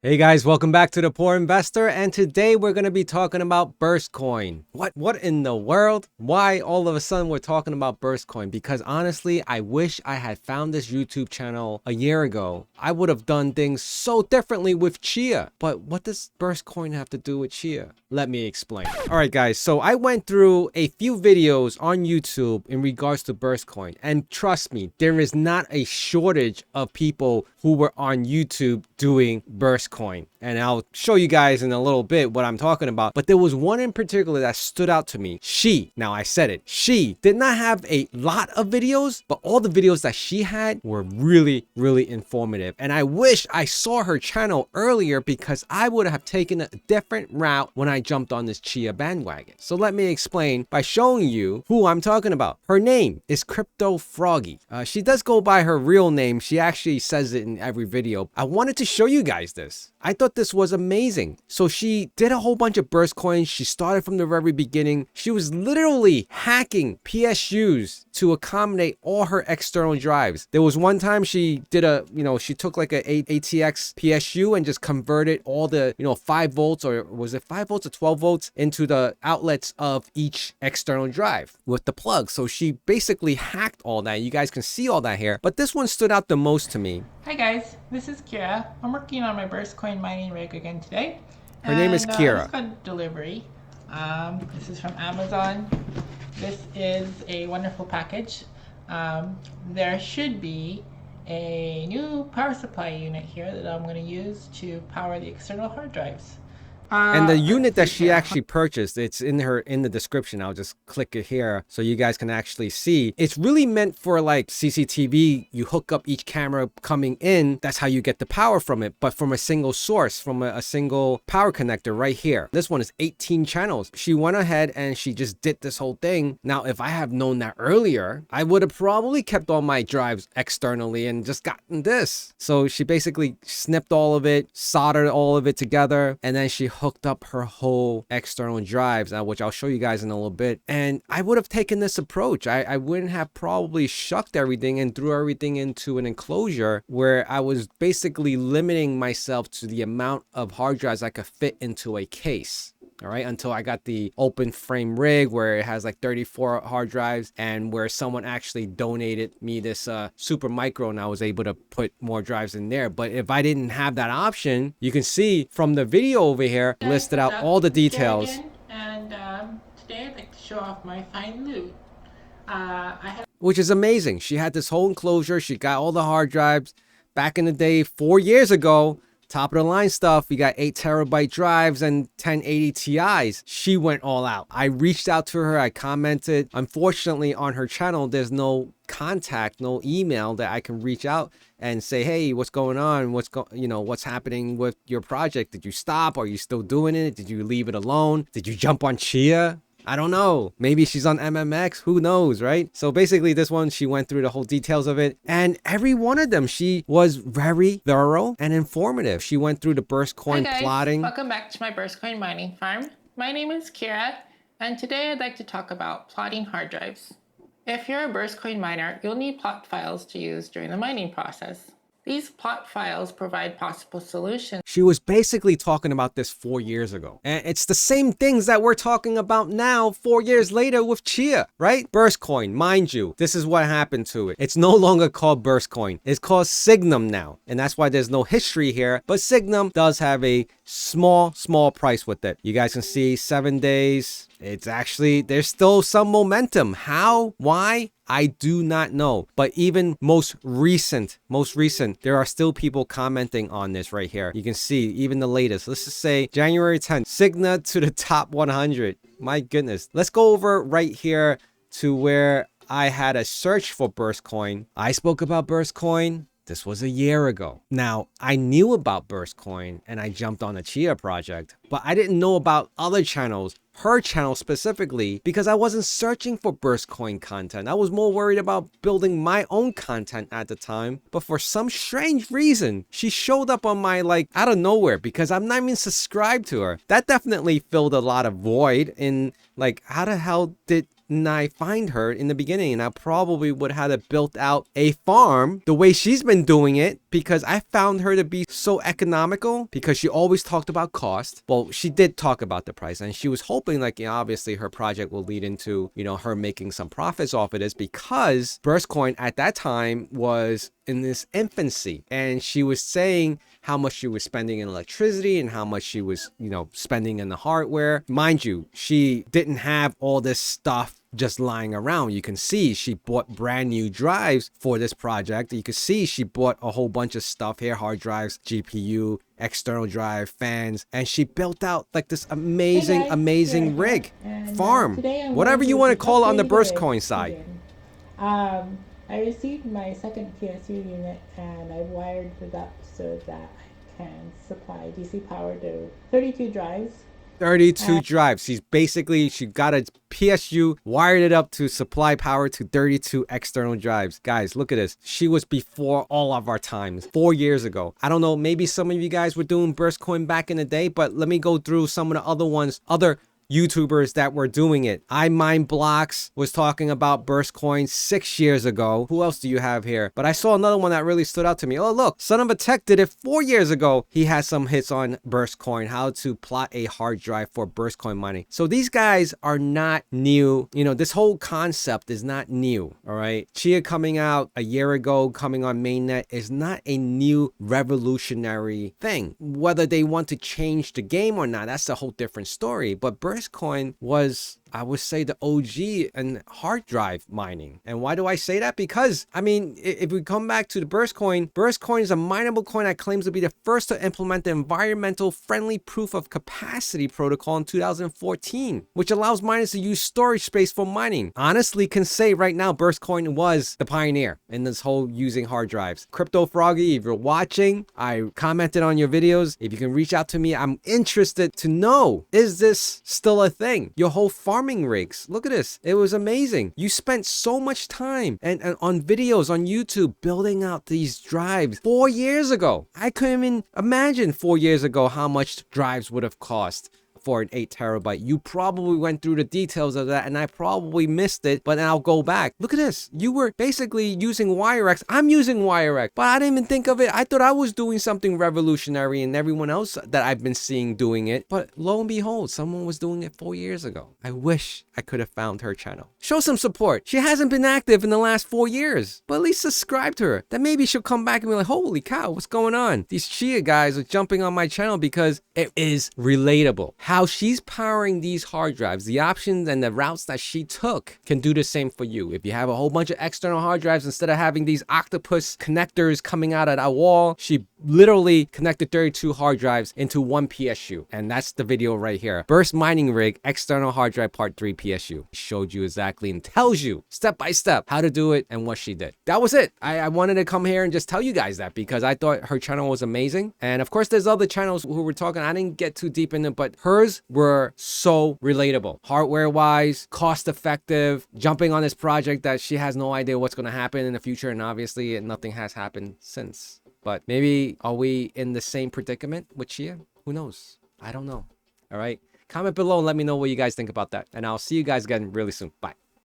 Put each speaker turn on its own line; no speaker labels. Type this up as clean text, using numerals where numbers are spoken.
Hey guys, welcome back to The Poor Investor, and today we're going to be talking about Burstcoin. What in the world? Why all of a sudden we're talking about Burstcoin? Because honestly, I wish I had found this YouTube channel a year ago. I would have done things so differently with Chia. But what does Burstcoin have to do with Chia? Let me explain. All right, guys, so I went through a few videos on YouTube in regards to Burstcoin, and trust me, there is not a shortage of people who were on YouTube doing Burstcoin. And I'll show you guys in a little bit what I'm talking about. But there was one in particular that stood out to me. Now I said it, she did not have a lot of videos, but all the videos that she had were really, really informative. And I wish I saw her channel earlier because I would have taken a different route when I jumped on this Chia bandwagon. So let me explain by showing you who I'm talking about. Her name is Crypto Froggy. She does go by her real name. She actually says it in every video. I wanted to show you guys this. I thought this was amazing. So she did a whole bunch of burst coins. She started from the very beginning. She was literally hacking PSUs to accommodate all her external drives. There was one time she did she took like a ATX PSU and just converted all the, 5 volts, or was it 5 volts or 12 volts into the outlets of each external drive with the plug. So she basically hacked all that. You guys can see all that here. But this one stood out the most to me.
Hi guys, this is Kira. I'm working on my Burstcoin mining rig again today.
Her name is Kira.
I just got a delivery. This is from Amazon. This is a wonderful package. There should be a new power supply unit here that I'm going to use to power the external hard drives.
And the unit that she actually purchased, it's in the description. I'll just click it here so you guys can actually see. It's really meant for like CCTV. You hook up each camera coming in. That's how you get the power from it, but from a single source, from a single power connector right here. This one is 18 channels. She went ahead and she just did this whole thing. Now, if I have known that earlier, I would have probably kept all my drives externally and just gotten this. So she basically snipped all of it, soldered all of it together, and then she hooked up her whole external drives, which I'll show you guys in a little bit. And I would have taken this approach. I wouldn't have probably shucked everything and threw everything into an enclosure where I was basically limiting myself to the amount of hard drives I could fit into a case. All right, until I got the open frame rig where it has like 34 hard drives, and where someone actually donated me this super micro, and I was able to put more drives in there. But if I didn't have that option, you can see from the video over here, listed out all the details.
And today I'd like to show off my fine loot.
Which is amazing. She had this whole enclosure. She got all the hard drives back in the day, 4 years ago. Top of the line stuff. We got 8 terabyte drives and 1080 Ti's. She went all out. I reached out to her. I commented. Unfortunately, on her channel, there's no contact, no email that I can reach out and say, hey, what's going on? What's happening with your project? Did you stop? Are you still doing it? Did you leave it alone? Did you jump on Chia? I don't know. Maybe she's on MMX. Who knows, right? So basically this one, she went through the whole details of it. And every one of them, she was very thorough and informative. She went through the Burstcoin plotting.
Welcome back to my Burstcoin mining farm. My name is Kira, and today I'd like to talk about plotting hard drives. If you're a Burstcoin miner, you'll need plot files to use during the mining process. These plot files provide possible solutions.
She was basically talking about this 4 years ago. And it's the same things that we're talking about now 4 years later with Chia, right? Burstcoin, mind you, this is what happened to it. It's no longer called Burstcoin. It's called Signum now. And that's why there's no history here. But Signum does have a small price with it. You guys can see 7 days. It's actually, there's still some momentum. How? Why? I do not know. But even most recent, there are still people commenting on this right here. You can see even the latest. Let's just say January 10th, Signa to the top 100. My goodness. Let's go over right here to where I had a search for Burstcoin. I spoke about Burstcoin. This was a year ago. Now, I knew about Burstcoin and I jumped on the Chia project, but I didn't know about other channels, her channel specifically, because I wasn't searching for Burstcoin content. I was more worried about building my own content at the time. But for some strange reason, she showed up on my, out of nowhere, because I'm not even subscribed to her. That definitely filled a lot of void in, how the hell did didn't I find her in the beginning? And I probably would have built out a farm the way she's been doing it, because I found her to be so economical, because she always talked about cost. Well, she did talk about the price, and she was hoping, like, you know, obviously her project will lead into, you know, her making some profits off of this, because Burstcoin at that time was in this infancy, and she was saying how much she was spending in electricity and how much she was, you know, spending in the hardware. Mind you, she didn't have all this stuff just lying around. You can see she bought brand new drives for this project. You can see she bought a whole bunch of stuff here: hard drives, GPU, external drive, fans, and she built out like this amazing,
Hey guys,
amazing
Chia
rig,
and,
farm,
today I'm
whatever
going
you want to call it on the
upgrade
Burstcoin side.
again. I received my second PSU unit and I wired it up so that I can supply DC power to 32 drives.
32 drives. She got a PSU, wired it up to supply power to 32 external drives. Guys, look at this. She was before all of our times, 4 years ago. I don't know, maybe some of you guys were doing Burstcoin back in the day, but let me go through some of the other ones, other YouTubers that were doing it. iMineBlocks was talking about Burstcoin 6 years ago. Who else do you have here? But I saw another one that really stood out to me. Oh, look, Son of a Tech did it 4 years ago. He has some hits on Burstcoin, how to plot a hard drive for Burstcoin mining. So these guys are not new. You know, this whole concept is not new, all right? Chia coming out a year ago, coming on mainnet, is not a new revolutionary thing. Whether they want to change the game or not, that's a whole different story. But Burstcoin was, I would say, the OG in hard drive mining. And why do I say that? Because, I mean, if we come back to the Burstcoin is a mineable coin that claims to be the first to implement the environmental friendly proof of capacity protocol in 2014, which allows miners to use storage space for mining. Honestly, can say right now, Burstcoin was the pioneer in this whole using hard drives. Crypto Froggy, if you're watching, I commented on your videos. If you can reach out to me, I'm interested to know, is this still a thing? Your whole farming rigs. Look at this. It was amazing. You spent so much time and on videos on YouTube building out these drives 4 years ago. I couldn't even imagine 4 years ago how much drives would have cost for an 8 terabyte. You probably went through the details of that and I probably missed it, but I'll go back. Look at this. You were basically using WireX. I'm using WireX, but I didn't even think of it. I thought I was doing something revolutionary and everyone else that I've been seeing doing it. But lo and behold, someone was doing it 4 years ago. I wish I could have found her channel. Show some support. She hasn't been active in the last 4 years, but at least subscribe to her. Then maybe she'll come back and be like, holy cow, what's going on? These Chia guys are jumping on my channel because it is relatable. How she's powering these hard drives, the options and the routes that she took can do the same for you. If you have a whole bunch of external hard drives, instead of having these octopus connectors coming out of that wall, she literally connected 32 hard drives into one PSU. And that's the video right here. Burst mining rig, external hard drive part 3 PSU. Showed you exactly and tells you step by step how to do it and what she did. That was it. I wanted to come here and just tell you guys that because I thought her channel was amazing. And of course, there's other channels who were talking. I didn't get too deep in it, but hers were so relatable. Hardware wise, cost effective, jumping on this project that she has no idea what's going to happen in the future. And obviously nothing has happened since. But maybe are we in the same predicament with Chia? Who knows? I don't know. All right. Comment below and let me know what you guys think about that. And I'll see you guys again really soon. Bye.